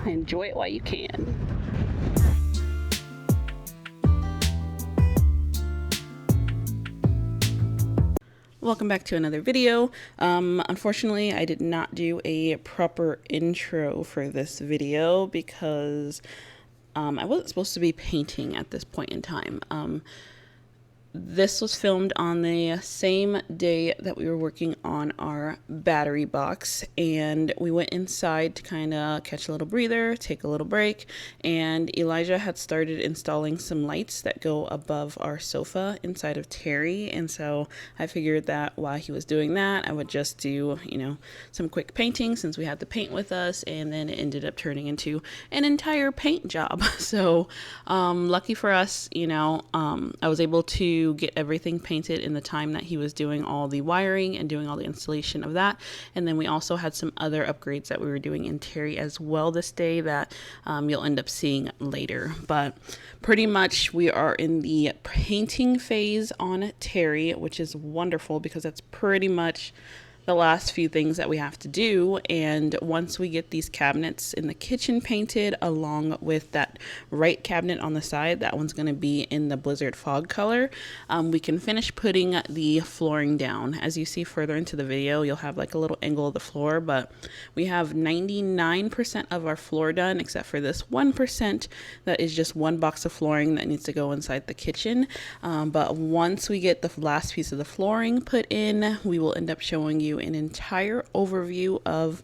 enjoy it while you can. Welcome back to another video. Unfortunately, I did not do a proper intro for this video because I wasn't supposed to be painting at this point in time. This was filmed on the same day that we were working on our battery box, and we went inside to kind of catch a little breather, take a little break, and Elijah had started installing some lights that go above our sofa inside of Terry, and so I figured that while he was doing that, I would just do, some quick painting since we had the paint with us, and then it ended up turning into an entire paint job. So lucky for us, I was able to get everything painted in the time that he was doing all the wiring and doing all the installation of that. And then we also had some other upgrades that we were doing in Terry as well this day that you'll end up seeing later. But pretty much we are in the painting phase on Terry, which is wonderful because that's pretty much the last few things that we have to do. And once we get these cabinets in the kitchen painted, along with that right cabinet on the side, that one's going to be in the Blizzard Fog color, we can finish putting the flooring down. As you see further into the video, you'll have like a little angle of the floor, but we have 99% of our floor done except for this 1% that is just one box of flooring that needs to go inside the kitchen. But once we get the last piece of the flooring put in, we will end up showing you an entire overview of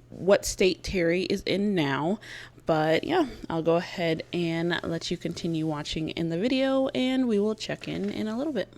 what state Terry is in now. But yeah, I'll go ahead and let you continue watching in the video, and we will check in a little bit.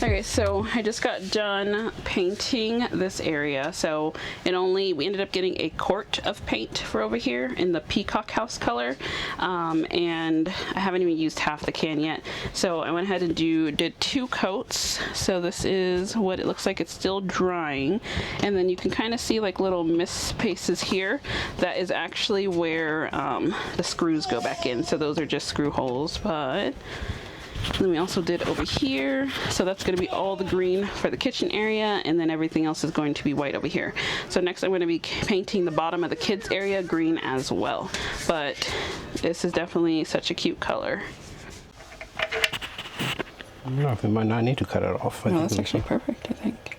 Okay, so I just got done painting this area. So we ended up getting a quart of paint for over here in the peacock house color, and I haven't even used half the can yet. So I went ahead and did 2 coats. So this is what it looks like. It's still drying, and then you can kind of see like little mist spaces here. That is actually where the screws go back in. So those are just screw holes, but then we also did over here, so that's going to be all the green for the kitchen area, and then everything else is going to be white over here. So next I'm going to be painting the bottom of the kids area green as well, but this is definitely such a cute color. I don't know if we might not need to cut it off. No, that's actually perfect, I think.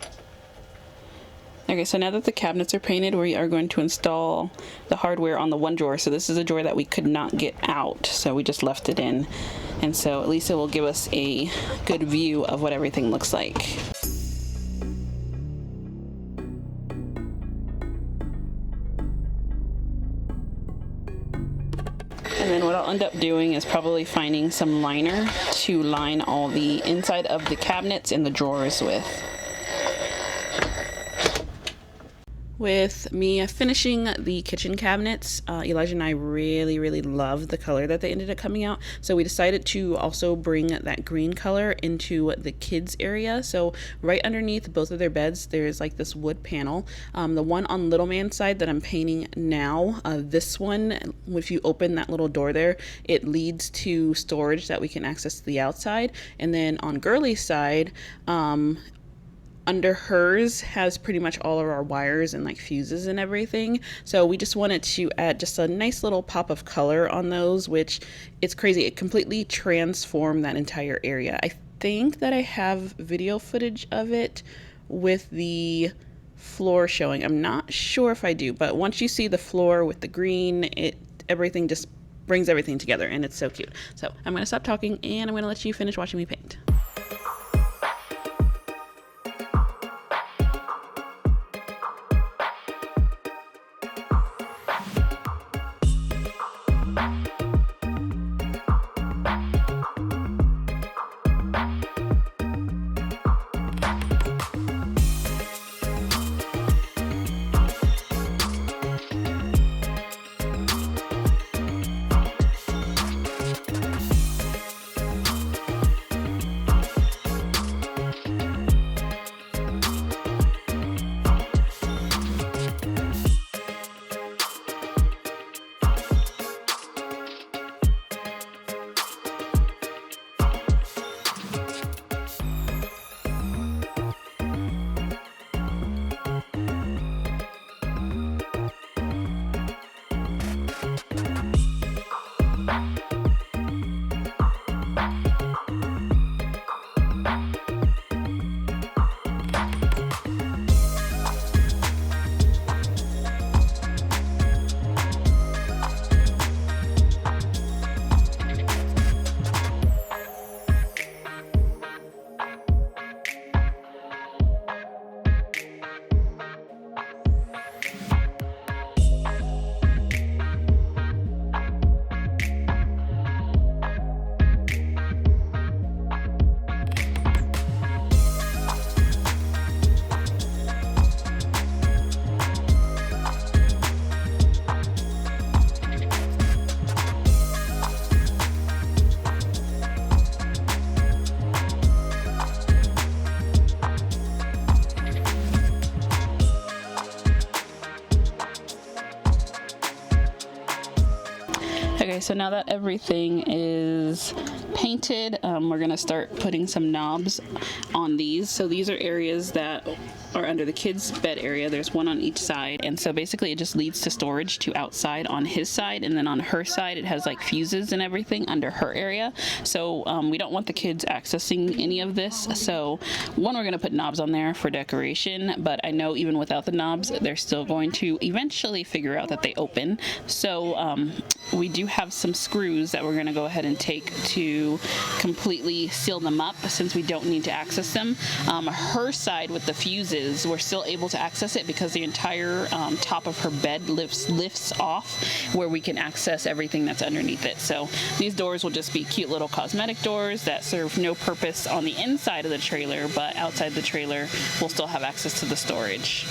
Okay, so now that the cabinets are painted, we are going to install the hardware on the one drawer. So this is a drawer that we could not get out, so we just left it in. And so at least it will give us a good view of what everything looks like. And then what I'll end up doing is probably finding some liner to line all the inside of the cabinets and the drawers with. With me finishing the kitchen cabinets, Elijah and I really love the color that they ended up coming out. So we decided to also bring that green color into the kids area. So right underneath both of their beds, there's like this wood panel. The one on little man's side that I'm painting now, this one, if you open that little door there, it leads to storage that we can access to the outside. And then on Girly's side, under hers has pretty much all of our wires and like fuses and everything. So we just wanted to add just a nice little pop of color on those, which it's crazy. It completely transformed that entire area. I think that I have video footage of it with the floor showing. I'm not sure if I do, but once you see the floor with the green, everything just brings everything together, and it's so cute. So I'm gonna stop talking and I'm gonna let you finish watching me paint. Okay, so now that everything is painted, we're gonna start putting some knobs on these. So these are areas that are under the kids' bed area. There's one on each side, and so basically it just leads to storage to outside on his side, and then on her side it has like fuses and everything under her area. So we don't want the kids accessing any of this. So one, we're gonna put knobs on there for decoration, but I know even without the knobs, they're still going to eventually figure out that they open. So we do have some screws that we're going to go ahead and take to completely seal them up since we don't need to access them. Her side with the fuses, we're still able to access it because the entire top of her bed lifts off where we can access everything that's underneath it. So these doors will just be cute little cosmetic doors that serve no purpose on the inside of the trailer, but outside the trailer we'll still have access to the storage.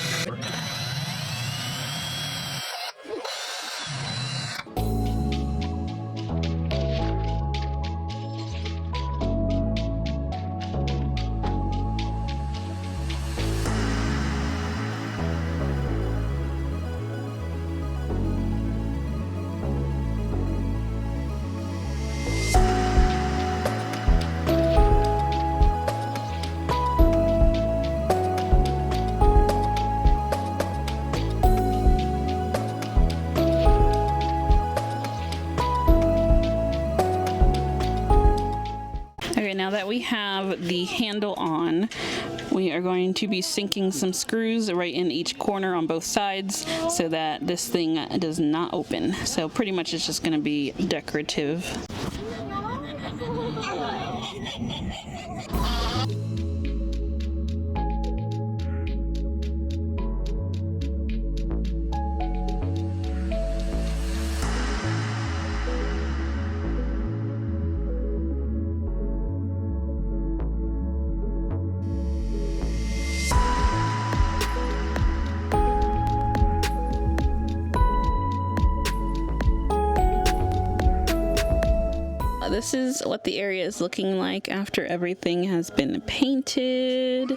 Now that we have the handle on, we are going to be sinking some screws right in each corner on both sides so that this thing does not open. So pretty much it's just going to be decorative. This is what the area is looking like after everything has been painted,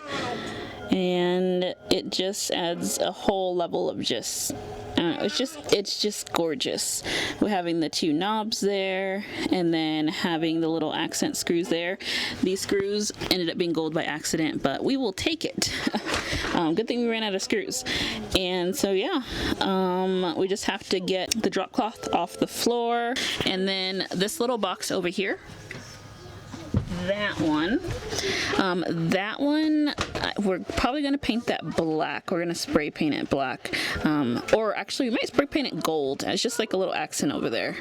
and it just adds a whole level of just it's just gorgeous. We're having the two knobs there and then having the little accent screws there. These screws ended up being gold by accident, but we will take it. Good thing we ran out of screws. And so yeah, we just have to get the drop cloth off the floor, and then this little box over here, that one, we're probably going to paint that black. We're going to spray paint it black, or actually we might spray paint it gold. It's just like a little accent over there.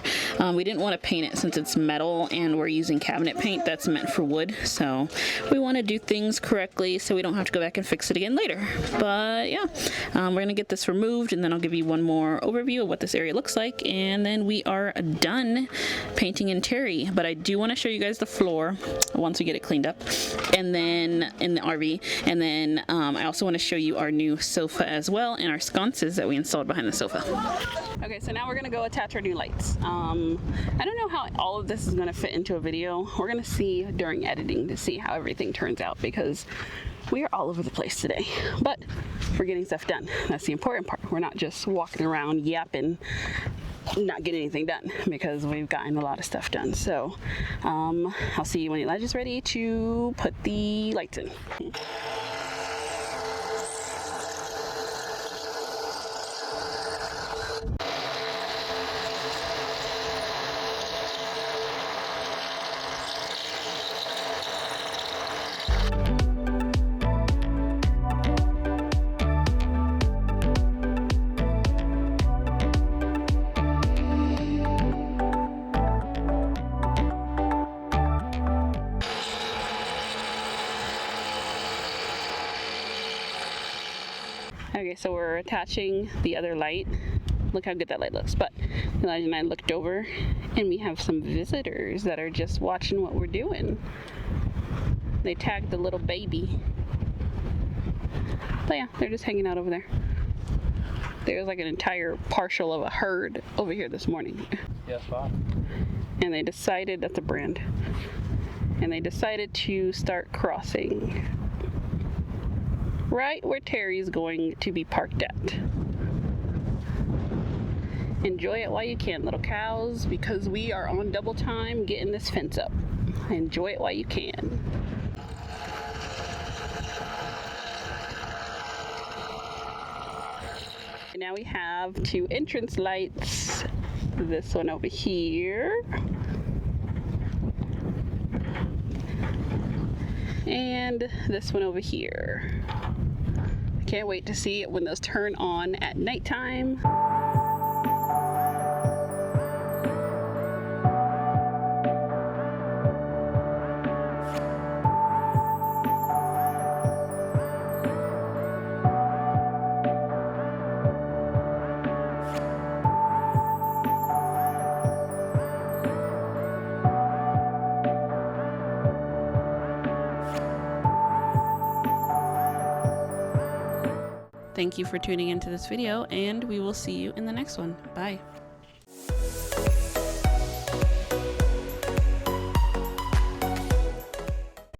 We didn't want to paint it since it's metal and we're using cabinet paint that's meant for wood, so we want to do things correctly so we don't have to go back and fix it again later. But yeah, we're going to get this removed, and then I'll give you one more overview of what this area looks like, and then we are done painting in terry. But I do want to show you guys the floor once we get it cleaned up, and then in the RV, and then I also want to show you our new sofa as well, and our sconces that we installed behind the sofa. Okay, so now we're gonna go attach our new lights. I don't know how all of this is gonna fit into a video. We're gonna see during editing to see how everything turns out, because we are all over the place today, but we're getting stuff done. That's the important part. We're not just walking around yapping, not getting anything done, because we've gotten a lot of stuff done. So I'll see you when Elijah's ready to put the lights in. Okay, so we're attaching the other light. Look how good that light looks. But Elijah and I looked over, and we have some visitors that are just watching what we're doing. They tagged the little baby. But yeah, they're just hanging out over there. There's like an entire partial of a herd over here this morning. Yeah, spot. And they decided, that's a brand, and they decided to start crossing right where Terry's going to be parked at. Enjoy it while you can, little cows, because we are on double time getting this fence up. Enjoy it while you can. And now we have two entrance lights. This one over here, and this one over here. I can't wait to see it when those turn on at nighttime. Thank you for tuning into this video, and we will see you in the next one. Bye.